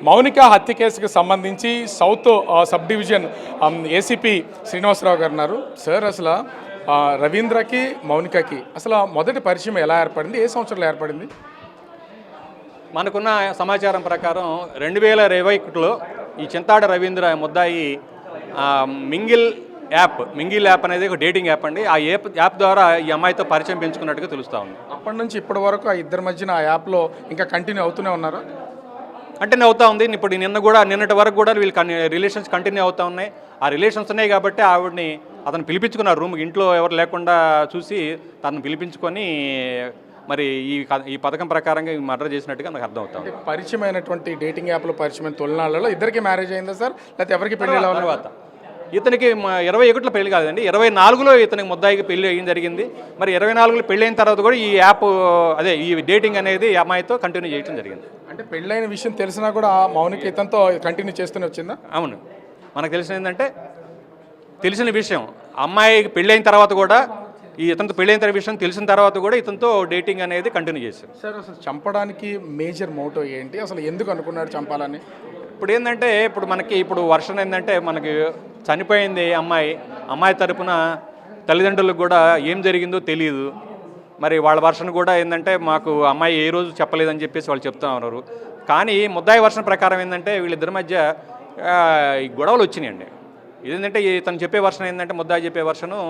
మౌనిక హత్య కేసుకు సంబంధించి south sub division ACP Srinivasarao గారు ఉన్నారు. సార్, అసలు రవీంద్రకి మౌనికకి అసలు మొదటి పరిచయం ఎలా ఏర్పడింది, ఏ సంవత్సరంలో ఏర్పడింది? మనకున్న సమాచారం ప్రకారం 2021లో ఈ చింతాడ రవీంద్ర ముద్దాయి మింగిల్ యాప్ అనేది ఒక డేటింగ్ యాప్ అండి. ఆ యాప్ ద్వారా ఈ అమ్మాయితో పరిచయం పెంచుకున్నట్టుగా తెలుస్తూ ఉంది. అప్పటి నుంచి ఇప్పటి వరకు ఆ ఇద్దరి మధ్యన ఆ యాప్లో ఇంకా కంటిన్యూ అవుతూనే ఉన్నారా? కంటిన్యూ అవుతూ ఉంది. ఇప్పుడు నిన్నటి వరకు కూడా వీళ్ళు రిలేషన్స్ కంటిన్యూ అవుతూ ఉన్నాయి. ఆ రిలేషన్స్ ఉన్నాయి కాబట్టి ఆవిడని అతను పిలిపించుకున్నారు రూమ్కి. ఇంట్లో ఎవరు లేకుండా చూసి తనను పిలిపించుకొని మరి ఈ పథకం ప్రకారంగా మర్డర్ చేసినట్టుగా నాకు అర్థం అవుతాం. పరిచయం అయినటువంటి డేటింగ్ యాప్లో పరిచయమైన తొలినాళ్ళలో ఇద్దరికి మ్యారేజ్ అయిందా సార్, లేకపోతే ఎవరికి పెళ్లి తర్వాత? ఇతనికి 21లో పెళ్లి కాదండి, 24లో ఇతనికి ముద్దాయికి పెళ్లి అయ్యింది జరిగింది. మరి 24లో పెళ్లి అయిన తర్వాత కూడా ఈ యాప్ ఈ డేటింగ్ అనేది ఈ అమ్మాయితో కంటిన్యూ చేయడం జరిగింది. అంటే పెళ్ళైన విషయం తెలిసినా కూడా మౌనిక ఇతనితో కంటిన్యూ చేస్తూనే వచ్చిందా? అవును, మనకు తెలిసిన విషయం అమ్మాయికి పెళ్ళి అయిన తర్వాత కూడా ఇతనితో పెళ్ళైన విషయం తెలిసిన తర్వాత కూడా ఇతనితో డేటింగ్ అనేది కంటిన్యూ చేశారు. సార్, అసలు చంపడానికి మేజర్ మోటో ఏంటి, అసలు ఎందుకు అనుకున్నాడు చంపాలని? ఇప్పుడు వర్షన్ ఏంటంటే మనకి చనిపోయింది అమ్మాయి తరపున తల్లిదండ్రులకు కూడా ఏం జరిగిందో తెలియదు. మరి వాళ్ళ వర్షన్ కూడా ఏంటంటే మాకు అమ్మాయి ఏ రోజు చెప్పలేదని చెప్పేసి వాళ్ళు చెప్తూ ఉన్నారు. కానీ ముద్దాయి వర్షన్ ప్రకారం ఏంటంటే వీళ్ళిద్దరి మధ్య ఈ గొడవలు వచ్చినాయండి. ఇదేంటంటే ఇతను చెప్పే వర్షన్ ఏంటంటే, ముద్దాయి చెప్పే వర్షను,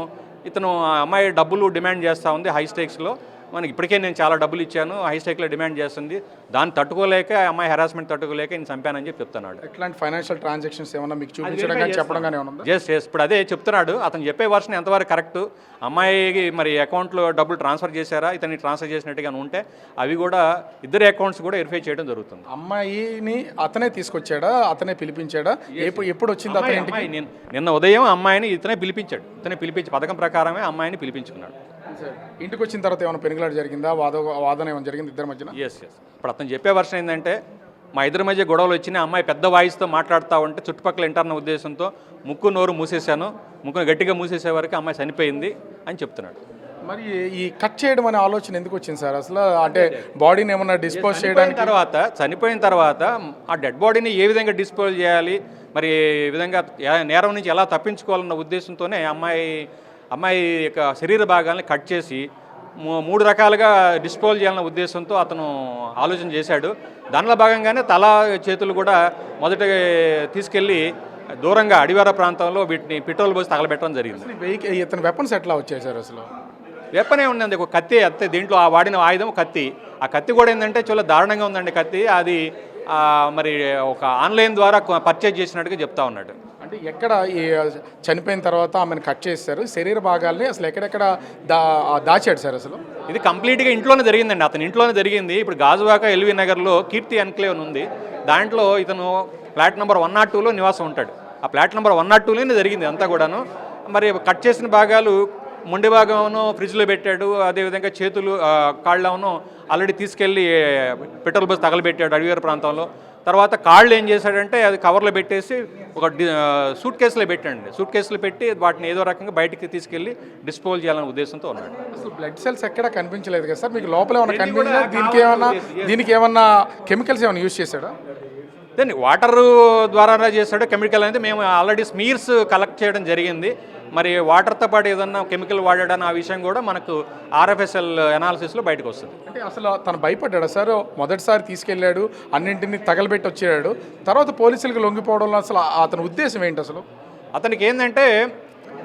ఇతను అమ్మాయి డబ్బులు డిమాండ్ చేస్తూ ఉంది హై స్టేక్స్లో. మనకి ఇప్పటికే నేను చాలా డబ్బులు ఇచ్చాను, హై స్టేక్లో డిమాండ్ చేస్తుంది, దాన్ని తట్టుకోలేక అమ్మాయి హెరాస్మెంట్ తట్టుకోలేక నేను చంపానని చెప్పి చెప్తున్నాడు. ఇట్లాంటి ఫైనాన్షియల్ ట్రాన్సాక్షన్స్ ఏమన్నా మీకు చూపించడం కానీ చెప్పడం కానీ ఏమన్నా? జస్ట్ ఇప్పుడు అదే చెప్తున్నాడు. అతను చెప్పే వర్షన్ ఎంతవరకు కరెక్ట్, అమ్మాయికి మరి అకౌంట్లో డబ్బులు ట్రాన్స్ఫర్ చేశారా, ఇతన్ని ట్రాన్స్ఫర్ చేసినట్టుగా ఉంటే అవి కూడా ఇద్దరు అకౌంట్స్ కూడా వెరిఫై చేయడం జరుగుతుంది. అమ్మాయిని అతనే తీసుకొచ్చాడా, అతనే పిలిపించాడా, ఎప్పుడు వచ్చింది అతని ఇంటికి? నిన్న ఉదయం అమ్మాయిని ఇతనే పిలిపించి పథకం ప్రకారమే అమ్మాయిని పిలిపించుకున్నాడు. ఇంటికి వచ్చిన తర్వాత ఏమైనా పెనుగులాట జరిగిందా, వాదన ఏమైనా జరిగింది ఇద్దరి మధ్యన? ఎస్. ఇప్పుడు అతను చెప్పే వర్షన్ ఏంటంటే, మా ఇద్దరి మధ్య గొడవలు వచ్చినాయి, అమ్మాయి పెద్ద వాయిస్తో మాట్లాడుతూ ఉంటే చుట్టుపక్కల ఇంటర్న ఉద్దేశంతో ముక్కు నోరు మూసేశాను, ముక్కును గట్టిగా మూసేసే వరకు అమ్మాయి చనిపోయింది అని చెప్తున్నాడు. మరి ఈ కట్ చేయడం అనే ఆలోచన ఎందుకు వచ్చింది సార్ అసలు? అంటే బాడీని ఏమన్నా డిస్పోజ్ చేయడానికి చనిపోయిన తర్వాత ఆ డెడ్ బాడీని ఏ విధంగా డిస్పోజ్ చేయాలి, మరి ఈ విధంగా నేరం నుంచి ఎలా తప్పించుకోవాలన్న ఉద్దేశంతోనే అమ్మాయి యొక్క శరీర భాగాలను కట్ చేసి 3 రకాలుగా డిస్పోజ్ చేయాలన్న ఉద్దేశంతో అతను ఆలోచన చేశాడు. దానిలో భాగంగానే తల చేతులు కూడా మొదట తీసుకెళ్ళి దూరంగా అడివార ప్రాంతంలో వీటిని పెట్రోల్ పోసి తగలబెట్టడం జరిగింది. ఇతను వెపన్స్ ఎట్లా వచ్చాయి సార్ అసలు? వెపనే ఉందండి, ఒక కత్తి. దీంట్లో ఆ వాడిన ఆయుధం కత్తి. ఆ కత్తి కూడా ఏంటంటే చాలా దారుణంగా ఉందండి కత్తి. అది మరి ఒక ఆన్లైన్ ద్వారా పర్చేజ్ చేసినట్టుగా చెప్తా ఉన్నాడు. అంటే ఎక్కడ చనిపోయిన తర్వాత ఆమెను కట్ చేస్తారు, శరీర భాగాల్ని అసలు ఎక్కడెక్కడ దాచాడు సార్ అసలు? ఇది కంప్లీట్గా ఇంట్లోనే జరిగిందండి, అతని ఇంట్లోనే జరిగింది. ఇప్పుడు గాజువాక ఎల్వి నగర్లో కీర్తి ఎన్క్లేవ్ ఉంది, దాంట్లో ఇతను ఫ్లాట్ నెంబర్ 102లో నివాసం ఉంటాడు. ఆ ఫ్లాట్ నెంబర్ 102లోనే జరిగింది అంతా కూడాను. మరి కట్ చేసిన భాగాలు మొండి భాగంను ఫ్రిడ్జ్లో పెట్టాడు, అదేవిధంగా చేతులు కాళ్ళను ఆల్రెడీ తీసుకెళ్ళి పెట్రోల్ బస్ తగలబెట్టాడు అడివేరు ప్రాంతంలో. తర్వాత కాళ్ళు ఏం చేశాడంటే అది కవర్లో పెట్టేసి ఒక సూట్ కేసులో పెట్టండి. సూట్ కేసులో పెట్టి వాటిని ఏదో రకంగా బయటికి తీసుకెళ్ళి డిస్పోజ్ చేయాలనే ఉద్దేశంతో ఉన్నాడు. అసలు బ్లడ్ సెల్స్ ఎక్కడ కనిపించలేదు కదా సార్ మీకు? లోపల ఏమైనా కనిపించలేదు? దీనికి ఏమన్నా కెమికల్స్ ఏమైనా యూజ్ చేశాడా? దాన్ని వాటర్ ద్వారా చేశాడు. కెమికల్ అనేది మేము ఆల్రెడీ స్మీర్స్ కలెక్ట్ చేయడం జరిగింది. మరి వాటర్తో పాటు ఏదన్నా కెమికల్ వాడాడని ఆ విషయం కూడా మనకు RFSL అనాలిసిస్లో బయటకు వస్తుంది. అంటే అసలు తను భయపడ్డాడా సార్? మొదటిసారి తీసుకెళ్ళాడు, అన్నింటినీ తగలబెట్టి వచ్చాడు, తర్వాత పోలీసులకు లొంగిపోవడంలో అసలు అతని ఉద్దేశం ఏంటి అసలు? అతనికి ఏంటంటే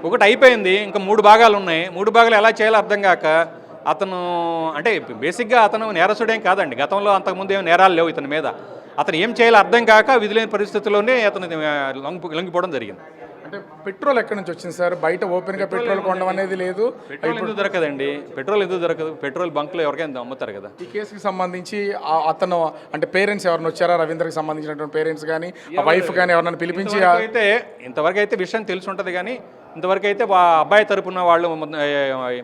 ఒకటి అయిపోయింది, ఇంకా 3 భాగాలు ఉన్నాయి. 3 భాగాలు ఎలా చేయాలో అర్థం కాక అతను అంటే బేసిక్గా అతను నేరస్తుడేం కాదండి, గతంలో అంతకుముందు ఏం నేరాలు లేవు ఇతని మీద. అతను ఏం చేయాలో అర్థం కాక విధులేని పరిస్థితుల్లోనే అతను లొంగిపోవడం జరిగింది. అంటే పెట్రోల్ ఎక్కడి నుంచి వచ్చింది సార్? బయట ఓపెన్గా పెట్రోల్ కొనడం అనేది లేదు. పెట్రోల్ ఎందుకు దొరకదండి? పెట్రోల్ ఎందుకు దొరకదు? పెట్రోల్ బంక్లో ఎవరికైనా అమ్ముతారు కదా. ఈ కేసుకి సంబంధించి అతను అంటే పేరెంట్స్ ఎవరైనా వచ్చారా? రవీంద్రకి సంబంధించినటువంటి పేరెంట్స్ కానీ వైఫ్ కానీ ఎవరైనా పిలిపించి? ఇంతవరకు అయితే విషయం తెలిసి ఉంటుంది, కానీ ఇంతవరకు అయితే అబ్బాయి తరపున వాళ్ళు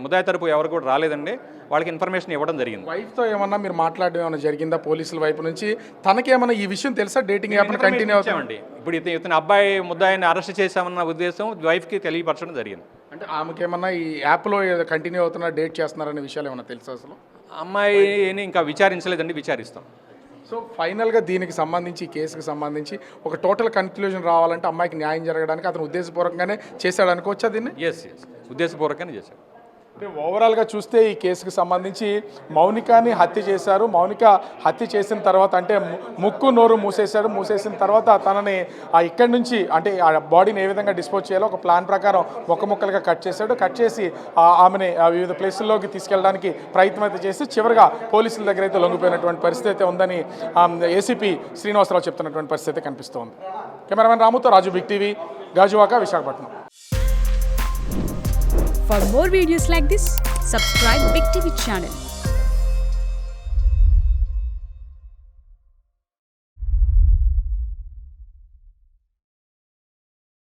ముద్దాయి తరపు ఎవరు కూడా రాలేదండి. వాళ్ళకి ఇన్ఫర్మేషన్ ఇవ్వడం జరిగింది. వైఫ్తో ఏమన్నా మీరు మాట్లాడడం ఏమైనా జరిగిందా పోలీసుల వైపు నుంచి? తనకేమన్నా ఈ విషయం తెలుసా? డేటింగ్ యాప్ని కంటిన్యూ అవుతామండి. ఇప్పుడు ఇతని అబ్బాయి ముద్దాయిని అరెస్ట్ చేశామన్న ఉద్దేశం వైఫ్కి తెలియపరచడం జరిగింది. అంటే ఆమెకేమన్నా ఈ యాప్లో కంటిన్యూ అవుతున్నా, డేట్ చేస్తున్నారనే విషయాలు ఏమన్నా తెలుసా అసలు? అమ్మాయిని ఇంకా విచారించలేదండి, విచారిస్తాం. సో ఫైనల్గా దీనికి సంబంధించి ఈ కేసుకి సంబంధించి ఒక టోటల్ కన్క్లూజన్ రావాలంటే అమ్మాయికి న్యాయం జరగడానికి అతను ఉద్దేశపూర్వకంగానే చేశాడు అనుకోవచ్చా దీన్ని? ఎస్ ఉద్దేశపూర్వకంగానే చేశాడు. అంటే ఓవరాల్గా చూస్తే ఈ కేసుకు సంబంధించి మౌనికాని హత్య చేశారు. మౌనిక హత్య చేసిన తర్వాత అంటే ముక్కు నోరు మూసేసిన తర్వాత తనని ఇక్కడి నుంచి అంటే ఆ బాడీని ఏ విధంగా డిస్పోజ్ చేయాలో ఒక ప్లాన్ ప్రకారం ముక్కలుగా కట్ చేసి ఆమెని వివిధ ప్లేసుల్లోకి తీసుకెళ్ళడానికి ప్రయత్నం అయితే చేసి చివరిగా పోలీసుల దగ్గర అయితే లొంగిపోయినటువంటి పరిస్థితి అయితే ఉందని ఏసీపీ శ్రీనివాసరావు చెప్తున్నటువంటి పరిస్థితి అయితే కనిపిస్తోంది. కెమెరామెన్ రాముతో Raju, big TV, Gajuwaka, Visakhapatnam. For more videos like this, subscribe Big TV channel.